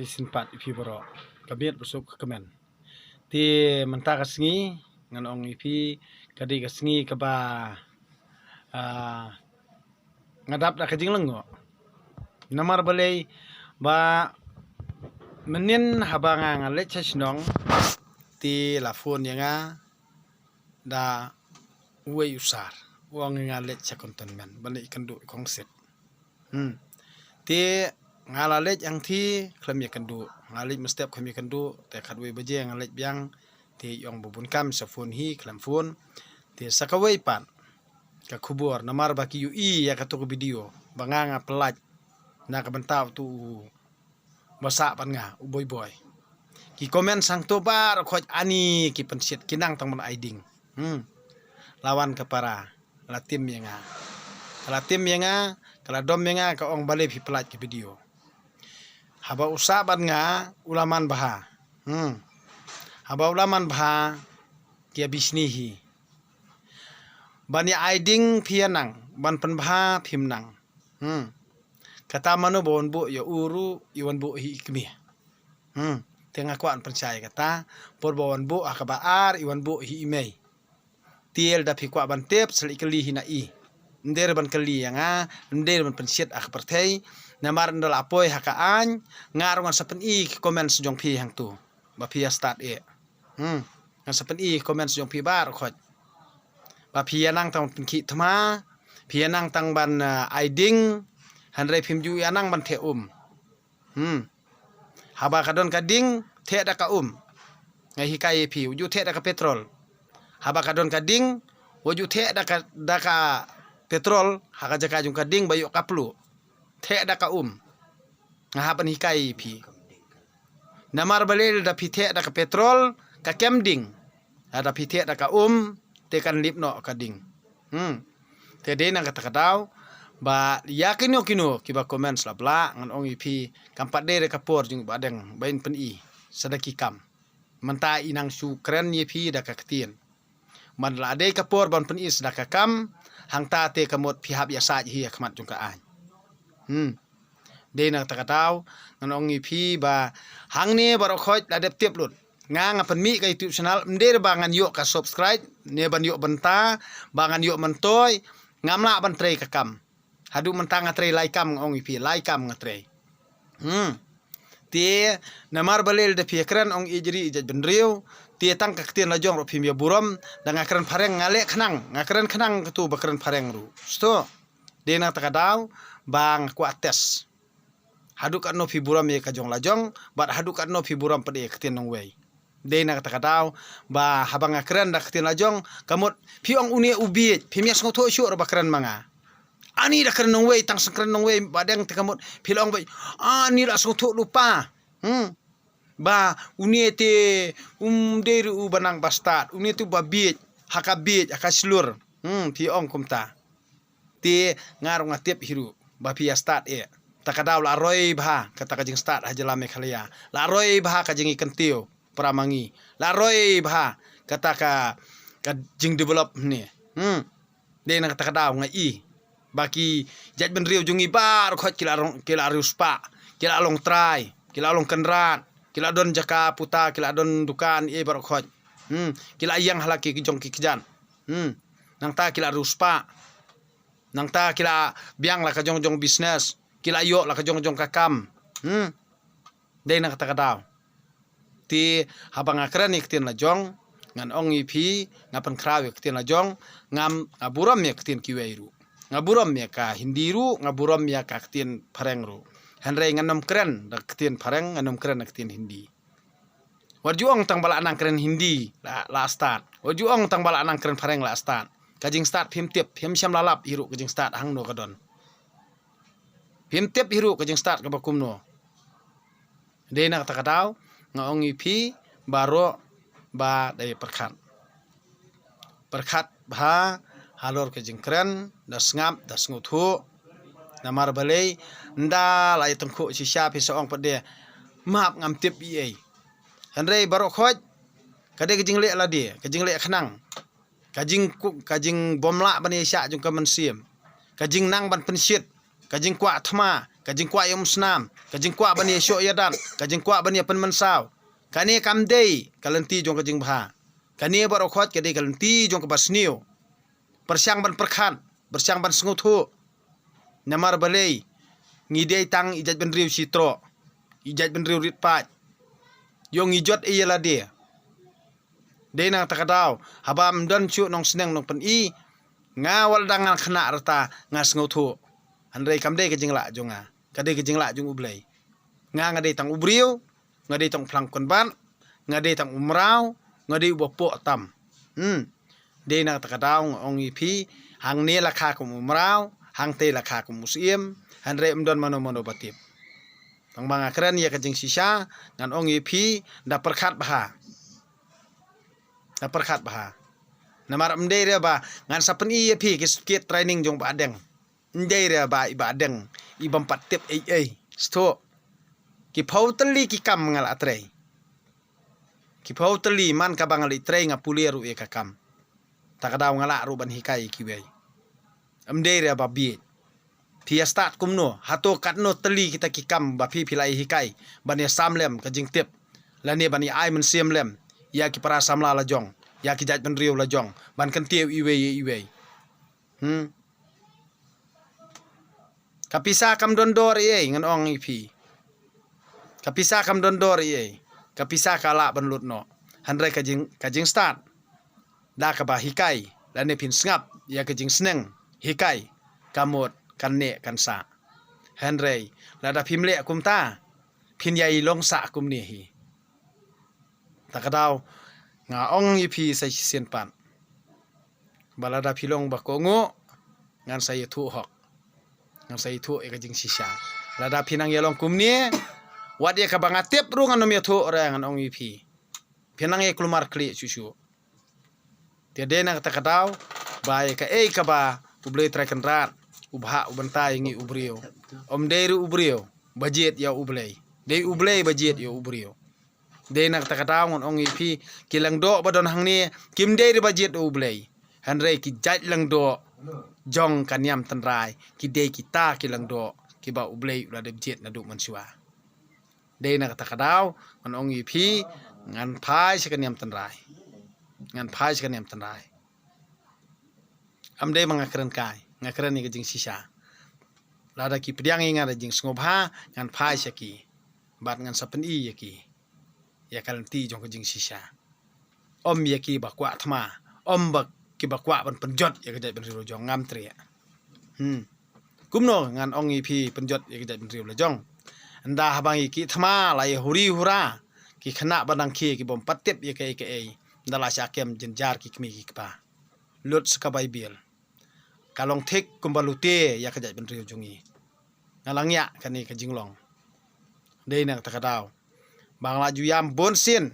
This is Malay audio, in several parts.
season 4 ipi boro kabiet busuk kemen ti menta kasngi ngan ong ipi kadi kasngi kaba ngadap da kajing lengo namar balai ba menin habanga ngalet chasnong ti la phone yanga da uwe usar wong ngalet chakonton men balik kendu kongset ti ngalalej yang ti klam yakandu ngalit mestep kami kandu te khadwe baje ngalit biang ti yong bubun kam sa phone hi klam phone ti sakawai pan ka khubor namar baki yu ya katuk video banganga pelaj na ka bentau tu basa pan nga uboy boy ki komen sang to bar khoj ani ki pensit kinang tang man aiding lawan kapara latim yanga kala dom yanga ka ong bale phi pelaj ki video haba usaban nga ulaman baha haba ulaman baha kia bisnihi bani aiding pianang ban penbaha phimnang kata manu bon bu ya uru iwan bu hi ikmi tengah kuan percaya kata por bon bu akabaar iwan bu hi imei tiel da phikwa ban tep seli kali hina i nder ban kali yanga nder ban pensiet ak perthei namar ndal apoy hakaan ngarungan sapen i komen sejong phi hang tu ba phi start e ngan sapen i komen sejong phi bar khoj ba phi anang tang pinki thma phi anang tang ban aiding hanre phimju anang ban the haba kadon kading the da ka ngai hikai phi uju the da ka petrol haba kadon kading uju the da ka petrol haka jaka jung kading bayu kaplu the da ka ngahapan hikai pi namar balel da pi the da ka petrol ka kemding ada pi the da ka te kan lipno kading te de nang kata kadau ba yakin kino kiba komen slabla ngan ong ipi kampat de ka por jung badeng bain pen i sadaki kam menta inang su kren ye pi da ka ktien man la de ka por ban pen i sadaka kam hang ta te kamot pihap ya sa hi khmat jung ka an de nang takatau ngan ong ipi ba hang ne baro khoj la dep tiep lut nga pen mi ka YouTube channel mder bangan yo ka subscribe ne ban yo benta bangan yo mentoy ngamla ban tre ka kam hadu menta ngatre like kam ong ipi like kam ngatre ti namar balel de piekran ong ijri ijat benriu ti tang ka ktien la jong ro phim ya buram da ngakran phareng ngale khnang tu bakran phareng ru sto de na takadau bang ku ates hadu kan no phi buram ye ka jong la jong bat hadu kan no phi buram pade ktien nong wei de na takadau ba habang ngakran da ktien la jong kamot phi ong uni ubi phi mes ngotho shu ro bakran manga ani da kren nong wei tang sangkren nong wei badeng te kamot phi long bai ani la ngotho lupa ba unete deru banang bastat unetu babit hakabit akaslur pi ong kumta ti ngarung atip hiru ba pi start e takadaw la roy bha kata kajing start hajala me khalia la roy bha kajing ikentiu pramangi la roy bha kata ka kajing develop ni de na takadaw nga i baki jaj ben riu jungi bar khot kila ruspa kila long try kila long kenrat kila don jaka puta kila don dukan e bar khoj kila yang halaki ki jong ki kijan nang ta kila ruspa nang ta kila biang la ka jong business kila yo la ka jong ka kam dei na kata kadaw ti habang akran iktin la jong ngan ong ipi ngapan kraw iktin la jong ngam aburam iktin kiweiru ngaburam ya ka hindiru ngaburam ya ka ktin pharengru hanrei nganom keren dak ktien phareng nganom keren ktien hindi warjuong tang bala anang keren hindi la start warjuong tang bala anang keren phareng la start kajing start phim tip phim syam lalap hiru kajing start hang no kadon phim tip hiru kajing start ka bakum no de na kata kadau ngaong ipi baro ba dai perkhat bha halor kajing keren das ngap das nguthu namar balai nda lai tengku si sya pi soong pade map ngam tip i hanrei baro khoj kade kajing le la dia kajing le khnang kajing bomla bani sya jung ka mansiem kajing nang ban pensit kajing kwa thma kajing kwa yom snam, kajing kwa bani syok yadan, kajing kwa bani penmensau. Kani kamdei kalenti jong kajing bha. Kani barokhot kadei kalenti jong kabasniu. Persyang ban perkhan, bersyang ban senguthu. Namar balei ngidei tang ijat ben riu sitro. Ijat ben riu ritpat. Yong ijot iyala dia. Dena takadaw habam don chu nong seneng nong pen I ngawal dangan khna rata ngas nguthu handrei kamdei kajing la jonga kadei kajing la jong ublei ngadei tang ubriu ngadei tang plang konban ngadei tang umrau ngadei bopo tam dena takadaw ong ipi hang ne la kha kum umrau hang te la kha kum musiem handrei mdon mano batip tang banga keren ya kajing sisa ngan ong ipi da perkhat baha na perkhat baha namar mdei re ba ngan sapen I pi kit training jong ba adeng mdei re ba iba adeng ibam patip sto ki pauteli ki kam ngal atrei ki pauteli man ka bangal itrei nga puleru e ka kam takadaw ngala ru ban hikai ki wei mdei re ba bi tia start kumno hato katno teli kita ki kam ba pi pilai hikai ban ya samlem ka jing tip lani ban ai men sim lem ya ki para samla la jong ya ki jaj ben riu la jong ban kan tiu iwe kapisa kam dondor ngan ong ipi kapisa kam dondor kapisa kala ban lutno handrai kajing start da ka ba hikai lani pin ngap ya kajing sneng hikai kamot kanne kansa handrai lada pimle kumta pin yai longsa kum ni hi takadaw nga ong ipi sa sienpan balada pilong bakongo ngan saya thu hok ngan saya thu e kajing sisa lada pinang yalong kumni wat ye ka bangatip ru ngan nom yathu ora ngan ong ipi pinang ye klumar kli susu tiade na takadaw bae ka ka ba ublei traken rat ubha ubantai ngi ubrio om deiru ubrio budget ya ublei dei ublei budget ya ubrio dena takadaw ngon ong ipi kilang do badon hangni kim dei budget ublei handrei ki jaj lang do jong kanyam tanrai ki dei kita kilang do ki ba ublei ula de budget na du mansua dena takadaw ngon ong ipi ngan phai se kanyam tanrai am dei mangakren kai ngakren ni kajing sisa lada ki pediang inga jing ngobha ngan phai seki bat ngan sapen I yaki ya kalanti jong kajing sisa om yaki bakwa thma om bak ki bakwa ban penjot ya kajai ben riu jong ngam tri kumno ngan ong ipi penjot ya kajai ben riu la jong anda habang iki thma la ye huri hura ki khana badang ki bom patip ya ke dala syakem jenjar ki kmi ki pa lut sakabai bil kalong thik kumbalute ya kajai ben riu jongi ngalang ya kani kajinglong dei na takadaw bangla juyam bonsin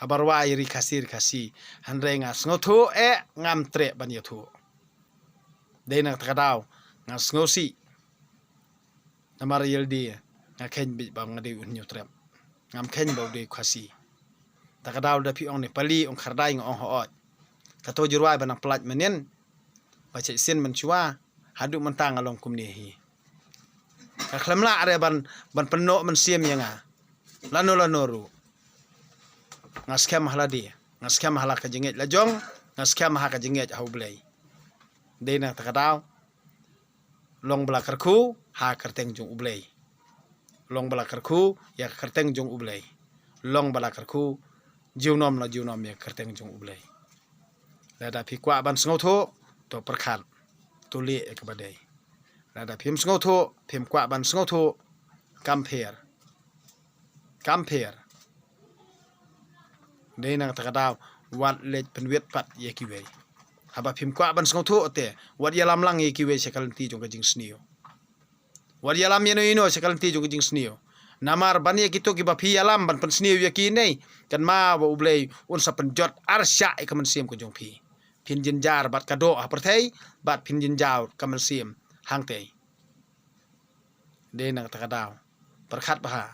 habarwa iri kasir kasi handrei nga snothu ngam tre ban yathu dei na takadaw nga snosi namar yeldi nga khen bi bang ngade unyu trem ngam khen baw de khasi takadaw da pi ong ne pali ong khardai ngong hoot kato jurwai banang pelat menen baca sin menchua hadu mentang along kumni hi khlamla are ban penno men siem yanga lano ru ngaskem haladi ngaskem halaka jinget la jong ngaskem haka jinget haublei deina takadaw long bala karku ha karteng jong ublei long bala karku ya karteng jong ublei long bala karku jiunom ya karteng jong ublei lada pikwa ban sngoto to perkhat to le ke badai lada phim sngoto phim kwa ban sngoto compare deina takadaw wat le penwet pat ye kiwe haba phim kwa ban sngoto te wat yalam lang ye kiwe sekalanti jong kajing snio wat yalam ino sekalanti jong kajing snio namar ban ye kito ki ba phi yalam ban pen snio ye ki nei kan ma wa ublei un sa penjot arsya e kaman sim ko jong phi phin jinjar bat kado aperthei bat phin jinjaw kaman sim hangtei deina takadaw perkhat baha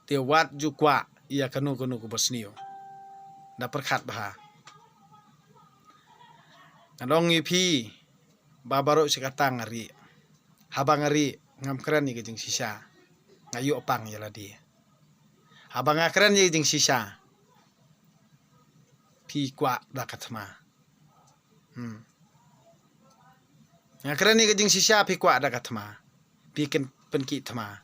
te wat jukwa ia kanu ko basnio da perkhat baha nalong ipi babaro sikatang ngari habang ngari ngam keren ni kejing sisa ngayu opang ya lah dia abang keren ni kejing sisa pi kwa da katma ngakeren ni kejing sisa pi kwa da katma pi ken penki tma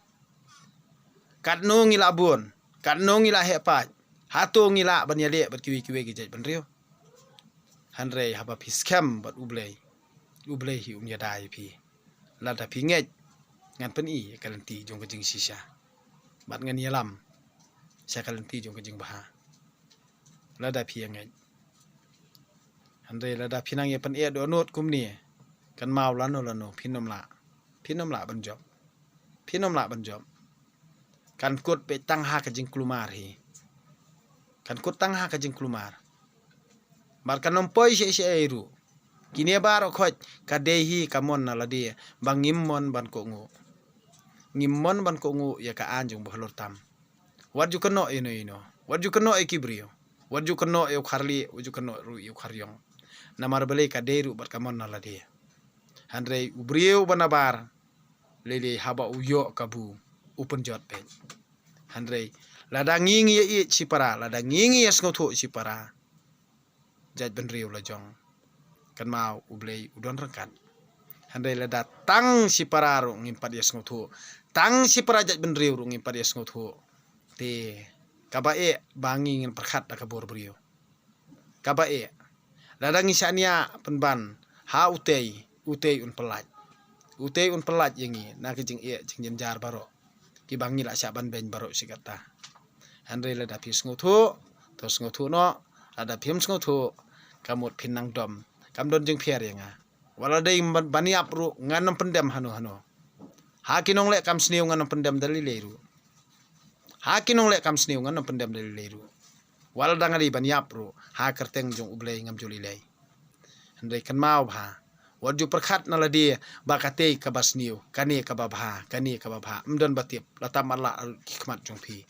kat no ngila bun kat no ngila hepat hatu ngila ban yale bat kiwi gejaj ban rio hanre haba pi scam bat ublei hi yadai pi lada pi ngej ngan pen i kalanti jong kejing sisa bat ngan yalam saya kalanti jong kejing baha lada pi ngej hanre lada pinang ye pen e do not kumni kan mau lano pinom la ban job kan kut pe tang ha kejing klumar hi kan kut tang ha kejing klumar bar kanom poi se eru kini bar khoj kadehi kamon na ladi bang ngimmon ban ko ngu ya ka anjung bohlor tam wat ju keno ino wat ju keno ekibrio wat ju keno e kharli wat ju keno ru yu kharyong namar bele kaderu bar kamon na ladi handre ubrio banabar lele haba uyo kabu open jot pe handre lada ngingi ye sipara lada ngingi yes ngotho sipara jaj ben riu la jong kan mau ublei udon rangkat handai lada tang si pararo ngimpat yes ngotho tang si para jaj ben riu ngimpat yes ngotho te kabae bangi ngin perkhat da kabor brio kabae lada ngisania penban ha utei un pelaj yengi na kijing jing jar baro ki bangi la saban ben baro sikata handai lada pis ngotho tos ngotho no lada phim ngotho kamut pinang dom kamdon jeng piar nga wala dai baniap ru nganam pendam hano ha kinong le kam sniu nganam pendam dali leru ha kinong le kam sniu nganam pendam dali leru wala dangari baniap ru ha kerteng jong ublei ngam juli lei handai kan mau bha waju perkhat na ladi bakate kabasniu kani kababha mdon batip latam alla hikmat jong pi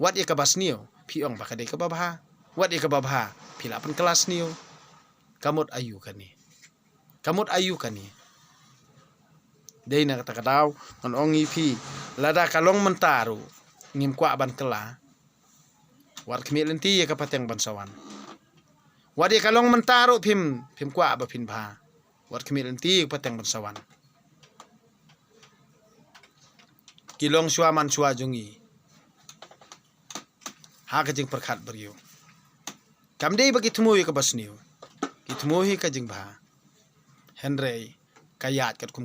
wat ye kabasniu pi ong bakade kababha wat ye kababha pila pen kelas niu kamut ayu kani dei na kata kadaw on ongi pi lada kalong mentaru ngim kwa ban kela war kemi lenti ye kapateng bansawan wadi kalong mentaru pim kwa ba pin bha war kemi lenti kapateng bansawan kilong suaman sua jungi ha kajing perkhat beriu kamdei bagi temu ye kabasniu kitmohi kajing bha henrei kayat kat kum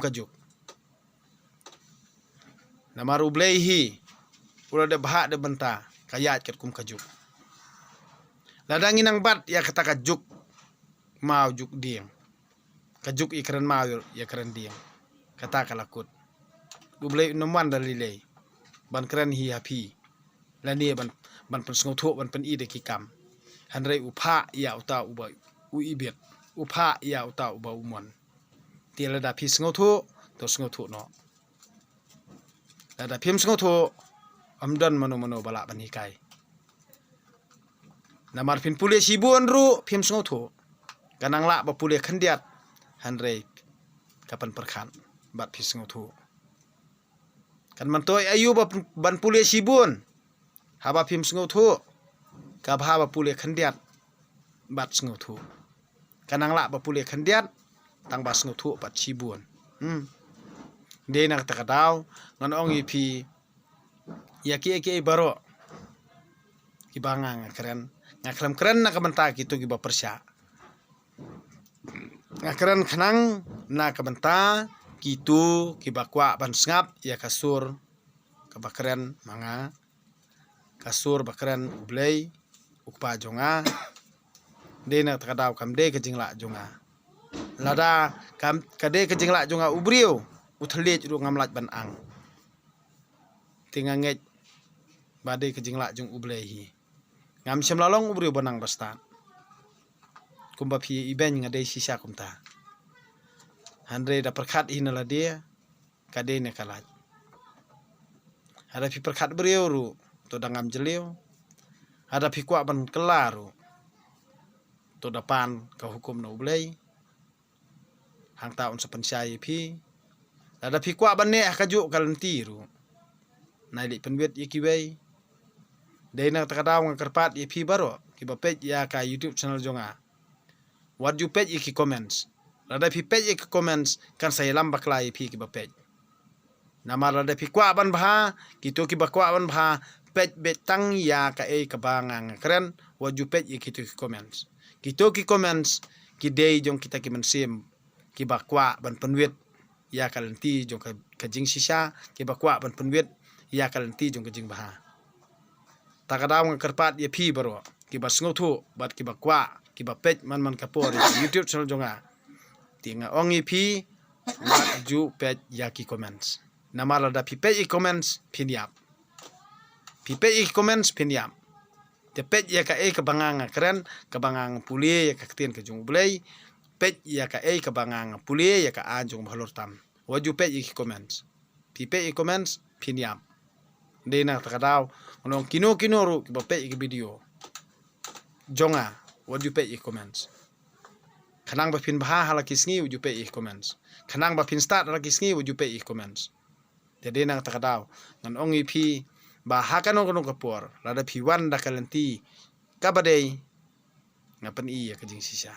kajuk namaru bleihi ula de bha de benta kayat kat kum kajuk ladangin ang bat ya kata kajuk mau juk dieng kajuk ikran mau ya keren dieng kata kalakut ublei nomwan dalilei ban keren hi hapi lani ban pensngotho ban pen ide kikam hanrei upha ya uta uba uibet upha ya uta uba umon tiela da pis ngotho to ngotho no da phim ngotho amdan mano bala bani kai namar pin pule sibun ru phim ngotho kanang la ba pule khandiat hanrei kapan perkhan bat pis ngotho kan mantoi ayu ban pule sibun haba phim ngotho kabha ba pule khandiat bat ngotho kanang la ba pule khandiat tang bas ngotho bat sibun de na ta kadaw ngan ong ipi yaki baro ibanga ngakram keren na kamenta gitu giba persya ngakran khanang na kamenta gitu kibakwa ban sngap ya kasur kabakren manga kasur bakren ublei ukpa jonga dena takadaw kamde kejingla jonga lada kam kade kejingla jonga ubrio uthlej ru ngamlat ban ang tinganget bade kejingla jong ublei hi ngam semlalong ubrio banang bastan kumba phi iben ngade sisa kumta handre da perkhat hinala dia kade ne kalat ada phi perkhat brio ru to dangam jelio ada phi kwa ban kelaru to dapan ka hukum no ublei hang taun sepensai phi Lada pi kwa ban ne kajuk kalanti ru. Nai li penwet ye kiwei. Dei na takadaw nga karpat ye pi baro ki ba page ya ka YouTube channel jonga. What you page ye ki comments. Lada pi page ye ki comments kan saya lambak la ye pi ki ba page. Nama lada pi kwa ban bha ki to ki ba kwa ban bha page betang ya ka ka bangang keren what you page ye ki to ki comments. Ki to ki comments ki dei jong kita ki mensim ki ba kwa ban penwet ya kalanti jong ka jing sisa ki ba kwa ban penwet ya kalanti jong ka jing bha. Takadaw nga karpat ye pi baro ki ba sngotu bat ki ba kwa ki ba page man kapor YouTube channel jonga tinga ongi pi what you page ya ki comments. Nama lada pi page comments pinyap. Pi page comments pinyap. Te page ya ka bangang keren ka bangang pulie ya ka ktien ka jung bulai page ya ka bangang pulie ya ka anjung bhalor tam. What you page comments. Pi page comments pinyap. Dena takadaw onong kino ru ki ba page video. Jonga what you page comments. Kanang ba pin baha halaki sngi what you page comments. Kanang ba pin start halaki sngi what you page comments. Jadi nang takadaw ngan ongi pi baha kanong kapor lada pi wan da kalanti kabadei ngapan iya ka jing sisa.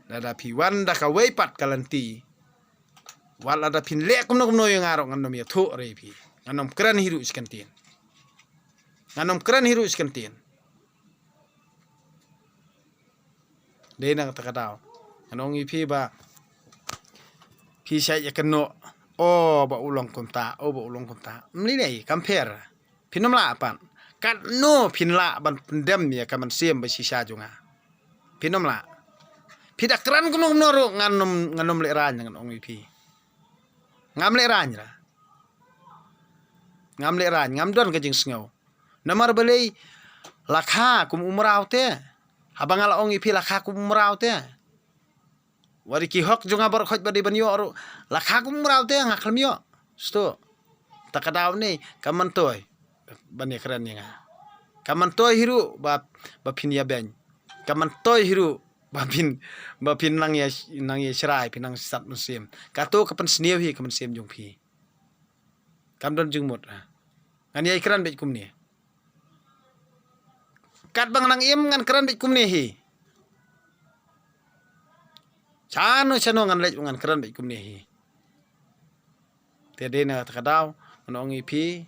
Lada pi wan da ka weipat kalanti wala da pin le kumno yung arok nganom ya thu re pi nganom kran hiru iskantin. Nganom kran hiru iskantin. Dei nang takadaw nganong ipi ba pi sai ya keno ba ulong konta mlilei compare pinom la pan kat no pinla ban pendem ya kaman sim ba sisa junga pinom la pidak kran kuno ro nganom le ran nganong ipi ngam le ran ra ngam le ran ngam don ka jing sngaw namar balei lakha kum umrau te habangal ong ipi lakha kum umrau te wari ki hok junga bar khoj badi banyo ro lakha kum umrau te ngaklam yo sto takadaw ni kaman toy bani kran nga kaman toy hiru ba pinya ben kaman toy hiru ba pin nang ya shrai pinang sat musim kato kapan snew hi kaman sim jung pi kam don jung mot ngan ya ikran bet kum ni kat bang nang im ngan kran bet kum ni hi chano ngan lej ngan kran bet kum ni hi te de na takadaw nong ipi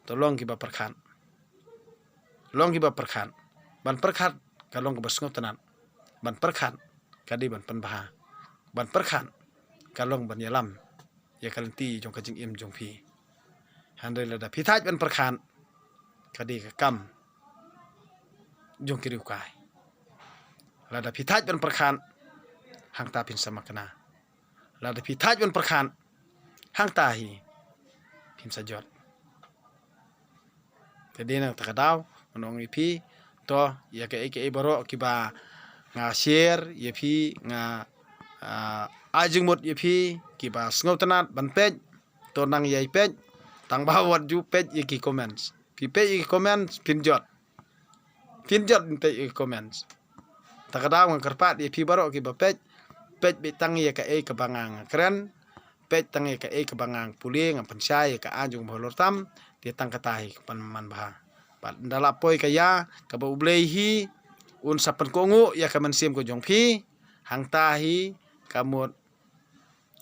tolong ki ba perkhan long ki ba perkhan ban perkhat kalong ka basngot tanan ban perkhan kadi ban panbaha ban perkhan kalong ban yalam ya kalanti jong ka jing im jong pi handai lada pithaj ban perkhan kadi ka kam jong kiriu kai lada pithaj ban perkhan hang ta pin sama kana lada pithaj ban perkhan hang ta hi pin sajot jadi nang takadaw nong ipi to ya ka baro kiba nga share ye pi nga ajing mot ye pi kiba sngotanat ban page to nang ye page tang bawat ju page ye ki comments pi page ye comments pinjot pe ye comments takadaw nga karpat ye pi baro kiba page betang ye ka bangang keren page tang ye ka bangang puli nga pansay ka ajung bholor tam dia tang katahi pan man bah pat ndala poi kaya ka ba ublehi un sapan kongu ya ka man sim ko jong phi hang tahi kamot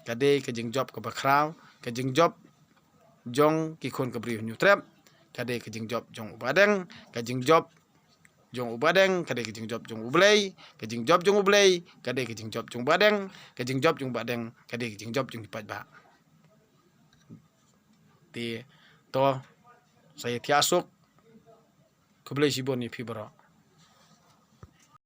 kade ka jing job ka ba kraw ka jing job jong ki khon ka bri nyu trap kade ka jing job jong ubadeng ka jing job jong ubadeng kade ka jing job jong ublei ka jing job jong ublei kade ka jing job jong badeng ka jing job jong badeng kade ka jing job jong pat ba ti to saya tiasuk kublai sibon ni pibara